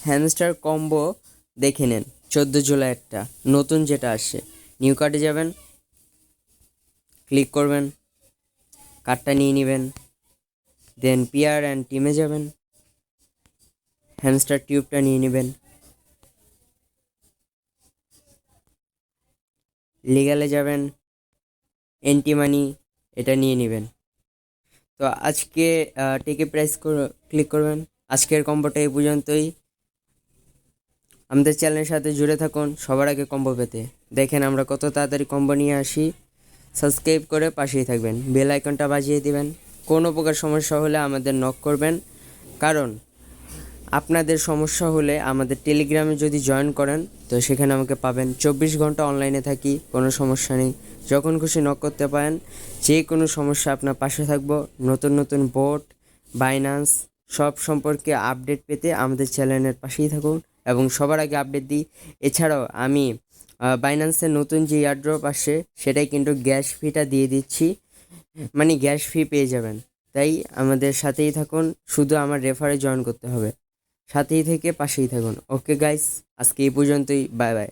Hamster combo দেখে নেন 14 জুলাই একটা নতুন যেটা আসছে। নিউ কার্ডে যাবেন, ক্লিক করবেন, কার্ডটা নিয়ে নেবেন, দেন পিয়ার অ্যান্ড টিমে যাবেন, হ্যামস্টার টিউবটা নিয়ে নেবেন, লিগালে যাবেন, এন্টি মানি এটা নিয়ে নেবেন। তো আজকে টেকে প্রাইস ক্লিক করবেন। আজকের কম্বোটা এই পর্যন্তই। আমাদের চ্যানেলের সাথে জুড়ে থাকুন সবার আগে কম্বো পেতে। দেখেন আমরা কত তাড়াতাড়ি কম্বো নিয়ে আসি। সাবস্ক্রাইব করে পাশেই থাকবেন, বেল আইকনটা বাজিয়ে দিবেন। কোনো প্রকার সমস্যা হলে আমাদের নক করবেন, কারণ আপনাদের সমস্যা হলে আমাদের টেলিগ্রামে যদি জয়েন করেন তো সেখানে আমাকে পাবেন। 24 ঘন্টা অনলাইনে থাকি, কোনো সমস্যা নেই। যখন খুশি নক করতে পারেন, যে কোনো সমস্যা আপনার পাশে থাকবো। নতুন নতুন বোট, বাইন্যান্স সব সম্পর্কে আপডেট পেতে আমাদের চ্যানেলের পাশেই থাকুন এবং সবার আগে আপডেট দিই। এছাড়াও আমি বাইন্যান্সের নতুন যে এয়ারড্রপ আসছে সেটাই কিন্তু গ্যাস ফিটা দিয়ে দিচ্ছি, মানে গ্যাস ফি পেয়ে যাবেন। তাই আমাদের সাথেই থাকুন, শুধু আমার রেফারে জয়েন করতে হবে। সাথেই থেকে পাশেই থাকুন। ওকে গাইস, আজকে এই পর্যন্তই। Bye bye.